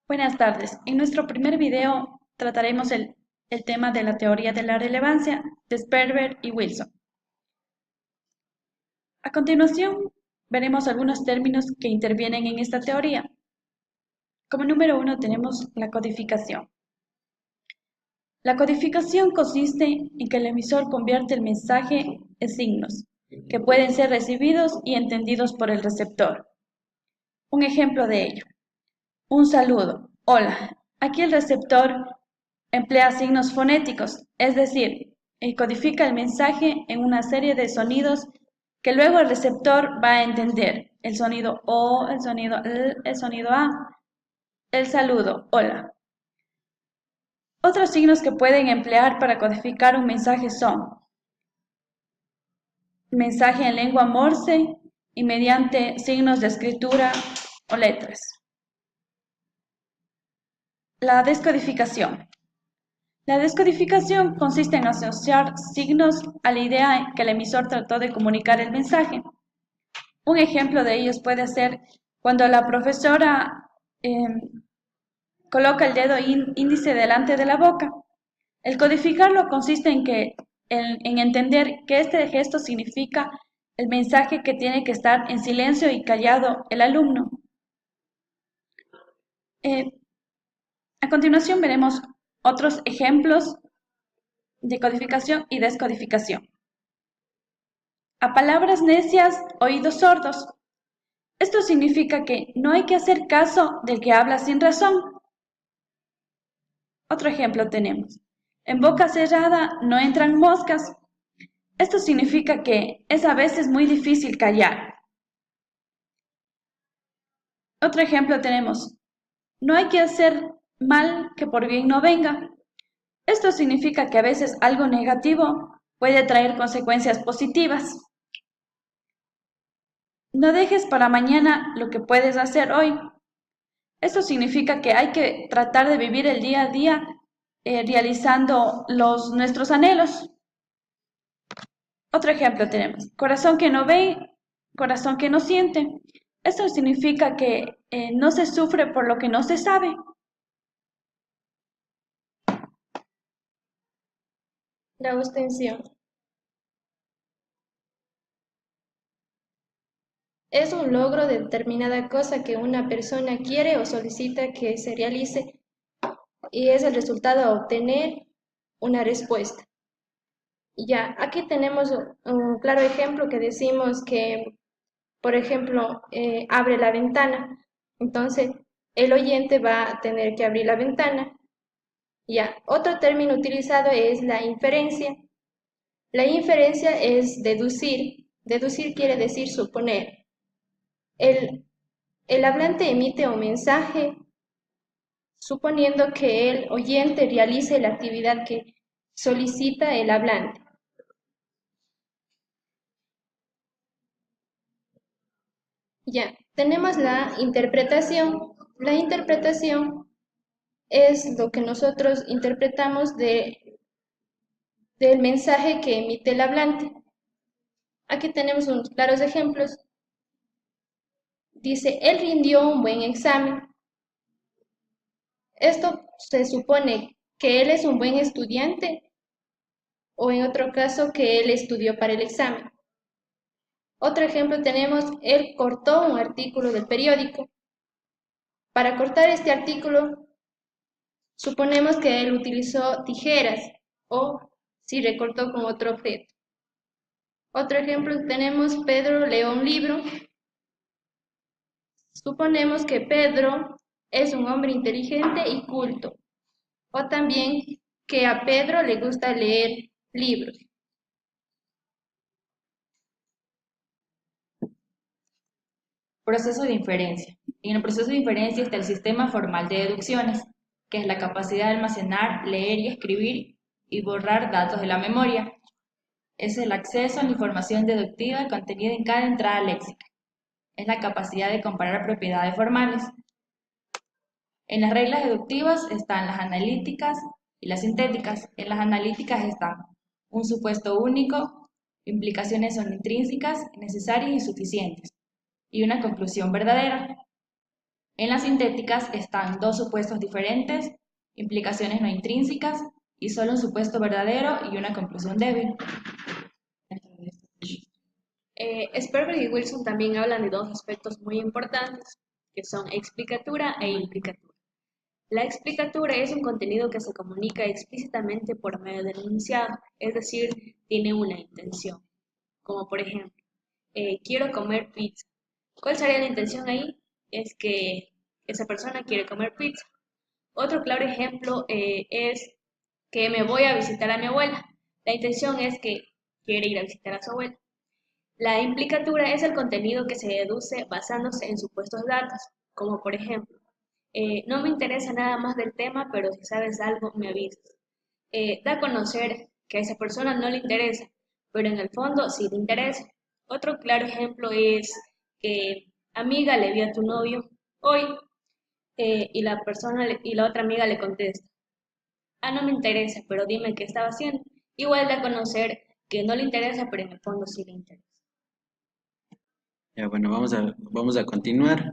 Buenas tardes. En nuestro primer video trataremos el tema de la teoría de la relevancia de Sperber y Wilson. A continuación, veremos algunos términos que intervienen en esta teoría. Como número 1 tenemos la codificación. La codificación consiste en que el emisor convierte el mensaje en signos, que pueden ser recibidos y entendidos por el receptor. Un ejemplo de ello. Un saludo. Hola. Aquí el receptor emplea signos fonéticos, es decir, codifica el mensaje en una serie de sonidos que luego el receptor va a entender. El sonido O, el sonido L, el sonido A, el saludo, hola. Otros signos que pueden emplear para codificar un mensaje son mensaje en lengua Morse y mediante signos de escritura o letras. La descodificación. La descodificación consiste en asociar signos a la idea que el emisor trató de comunicar el mensaje. Un ejemplo de ellos puede ser cuando la profesora coloca el dedo índice delante de la boca. El codificarlo consiste en entender que este gesto significa el mensaje que tiene que estar en silencio y callado el alumno. A continuación veremos otros ejemplos de codificación y descodificación. A palabras necias, oídos sordos. Esto significa que no hay que hacer caso del que habla sin razón. Otro ejemplo tenemos. En boca cerrada no entran moscas. Esto significa que es a veces muy difícil callar. Otro ejemplo tenemos. No hay que hacer mal que por bien no venga. Esto significa que a veces algo negativo puede traer consecuencias positivas. No dejes para mañana lo que puedes hacer hoy. Esto significa que hay que tratar de vivir el día a día realizando nuestros anhelos. Otro ejemplo tenemos, corazón que no ve, corazón que no siente. Esto significa que no se sufre por lo que no se sabe. La ostensión es un logro de determinada cosa que una persona quiere o solicita que se realice y es el resultado a obtener una respuesta. Ya, aquí tenemos un claro ejemplo que decimos que, por ejemplo, abre la ventana. Entonces, el oyente va a tener que abrir la ventana. Ya, otro término utilizado es la inferencia. La inferencia es deducir. Deducir quiere decir suponer. El hablante emite un mensaje suponiendo que el oyente realice la actividad que solicita el hablante. Ya, tenemos la interpretación. La interpretación es lo que nosotros interpretamos del mensaje que emite el hablante. Aquí tenemos unos claros ejemplos. Dice, él rindió un buen examen. Esto se supone que él es un buen estudiante o en otro caso que él estudió para el examen. Otro ejemplo tenemos, él cortó un artículo del periódico. Para cortar este artículo, suponemos que él utilizó tijeras o si recortó con otro objeto. Otro ejemplo tenemos, Pedro leyó un libro. Suponemos que Pedro es un hombre inteligente y culto. O también que a Pedro le gusta leer libros. Proceso de inferencia. En el proceso de inferencia está el sistema formal de deducciones, que es la capacidad de almacenar, leer y escribir y borrar datos de la memoria. Es el acceso a la información deductiva contenida en cada entrada léxica. Es la capacidad de comparar propiedades formales. En las reglas deductivas están las analíticas y las sintéticas. En las analíticas están un supuesto único, implicaciones son intrínsecas, necesarias y suficientes, y una conclusión verdadera. En las sintéticas están dos supuestos diferentes, implicaciones no intrínsecas y solo un supuesto verdadero y una conclusión débil. Sperber y Wilson también hablan de dos aspectos muy importantes, que son explicatura e implicatura. La explicatura es un contenido que se comunica explícitamente por medio del enunciado, es decir, tiene una intención. Como por ejemplo, quiero comer pizza. ¿Cuál sería la intención ahí? Es que esa persona quiere comer pizza. Otro claro ejemplo es que me voy a visitar a mi abuela. La intención es que quiere ir a visitar a su abuela. La implicatura es el contenido que se deduce basándose en supuestos datos, como por ejemplo, no me interesa nada más del tema, pero si sabes algo, me avisas. Da a conocer que a esa persona no le interesa, pero en el fondo sí le interesa. Otro claro ejemplo es que amiga le vi a tu novio hoy y la otra amiga le contesta, ah, no me interesa, pero dime qué estaba haciendo. Igual da a conocer que no le interesa, pero en el fondo sí le interesa. Ya, bueno, vamos a continuar.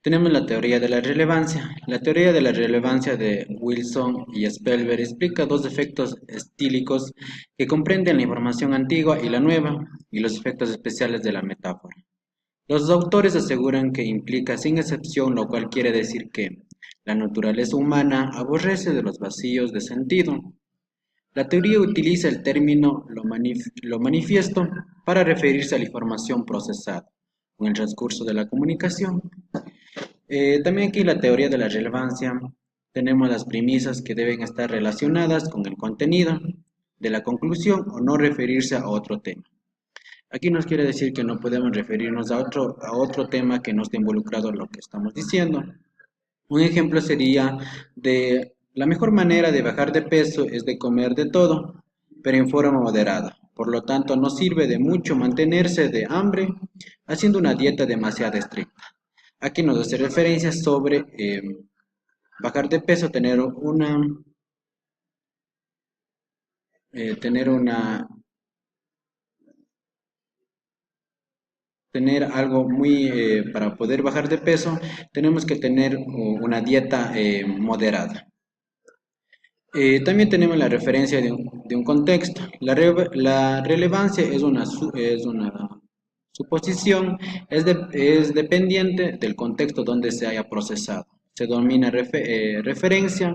Tenemos la teoría de la relevancia. La teoría de la relevancia de Wilson y Spelberg explica dos efectos estílicos que comprenden la información antigua y la nueva, y los efectos especiales de la metáfora. Los autores aseguran que implica sin excepción, lo cual quiere decir que la naturaleza humana aborrece de los vacíos de sentido. La teoría utiliza el término lo manifiesto para referirse a la información procesada en el transcurso de la comunicación. También aquí la teoría de la relevancia, tenemos las premisas que deben estar relacionadas con el contenido de la conclusión o no referirse a otro tema. Aquí nos quiere decir que no podemos referirnos a otro tema que no esté involucrado en lo que estamos diciendo. Un ejemplo sería de la mejor manera de bajar de peso es de comer de todo, pero en forma moderada. Por lo tanto, no sirve de mucho mantenerse de hambre haciendo una dieta demasiado estricta. Aquí nos hace referencia sobre bajar de peso, tener algo para poder bajar de peso, tenemos que tener una dieta moderada. También tenemos la referencia de un contexto. La relevancia es una suposición, es dependiente del contexto donde se haya procesado. Se denomina referencia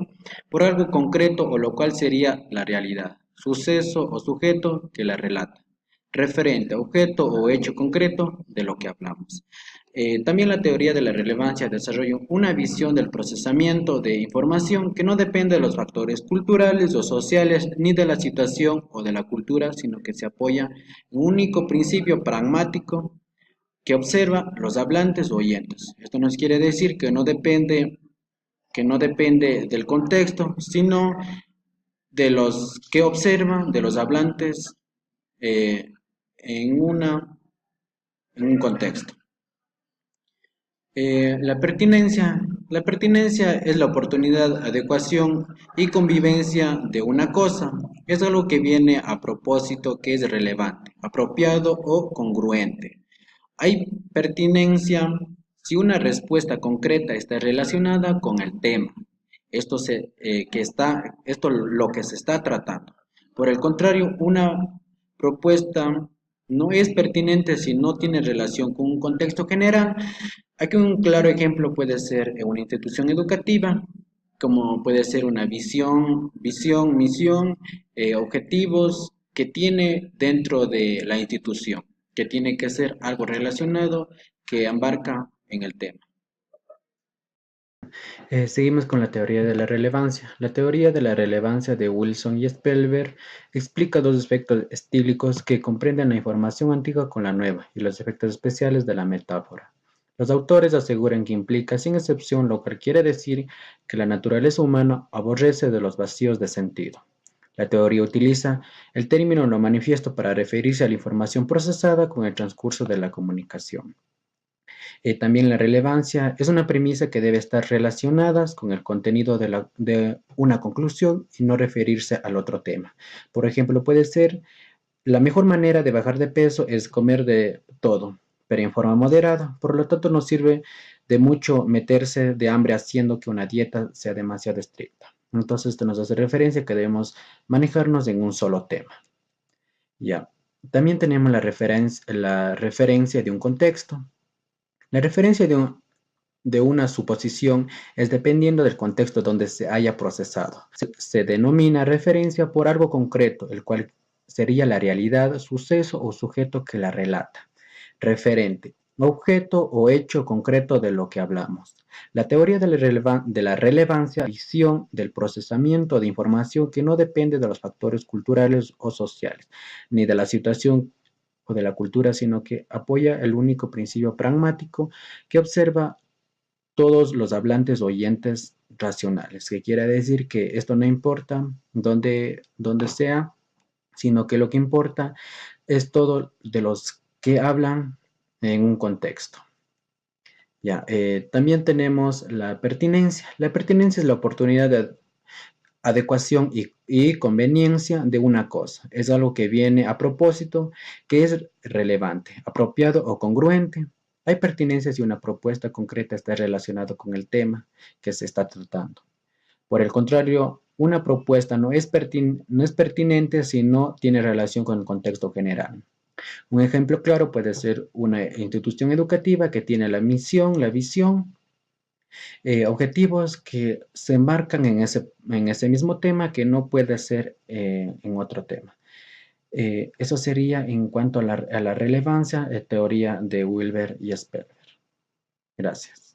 por algo concreto o lo cual sería la realidad, suceso o sujeto que la relata, referente, objeto o hecho concreto de lo que hablamos. También la teoría de la relevancia desarrolla una visión del procesamiento de información que no depende de los factores culturales o sociales ni de la situación o de la cultura, sino que se apoya en un único principio pragmático que observa los hablantes o oyentes. Esto nos quiere decir que no depende del contexto, sino de los que observan, de los hablantes en un contexto. La pertinencia es la oportunidad, adecuación y convivencia de una cosa. Es algo que viene a propósito, que es relevante, apropiado o congruente. Hay pertinencia si una respuesta concreta está relacionada con el tema. Esto lo que se está tratando. Por el contrario, una propuesta no es pertinente si no tiene relación con un contexto general. Aquí un claro ejemplo puede ser una institución educativa, como puede ser una misión, objetivos que tiene dentro de la institución, que tiene que ser algo relacionado que abarca en el tema. Seguimos con la teoría de la relevancia. La teoría de la relevancia de Wilson y Spelberg explica dos aspectos estílicos que comprenden la información antigua con la nueva y los efectos especiales de la metáfora. Los autores aseguran que implica sin excepción, lo que quiere decir que la naturaleza humana aborrece de los vacíos de sentido. La teoría utiliza el término lo manifiesto para referirse a la información procesada con el transcurso de la comunicación. También la relevancia es una premisa que debe estar relacionada con el contenido de una conclusión y no referirse al otro tema. Por ejemplo, puede ser, la mejor manera de bajar de peso es comer de todo, pero en forma moderada. Por lo tanto, no sirve de mucho meterse de hambre haciendo que una dieta sea demasiado estricta. Entonces, esto nos hace referencia que debemos manejarnos en un solo tema. Ya. También tenemos la referencia de un contexto. La referencia de una suposición es dependiendo del contexto donde se haya procesado. Se denomina referencia por algo concreto, el cual sería la realidad, suceso o sujeto que la relata. Referente, objeto o hecho concreto de lo que hablamos. La teoría de la relevancia, visión del procesamiento de información que no depende de los factores culturales o sociales, ni de la situación o de la cultura, sino que apoya el único principio pragmático que observa todos los hablantes oyentes racionales, que quiere decir que esto no importa dónde sea, sino que lo que importa es todo de los que hablan en un contexto. Ya, también tenemos la pertinencia. La pertinencia es la oportunidad de adecuación y conveniencia de una cosa. Es algo que viene a propósito, que es relevante, apropiado o congruente. Hay pertinencia si una propuesta concreta está relacionada con el tema que se está tratando. Por el contrario, una propuesta no es pertinente si no tiene relación con el contexto general. Un ejemplo claro puede ser una institución educativa que tiene la misión, la visión, objetivos que se enmarcan en ese mismo tema que no puede ser en otro tema. Eso sería en cuanto a la relevancia, teoría de Wilber y Spelver. Gracias.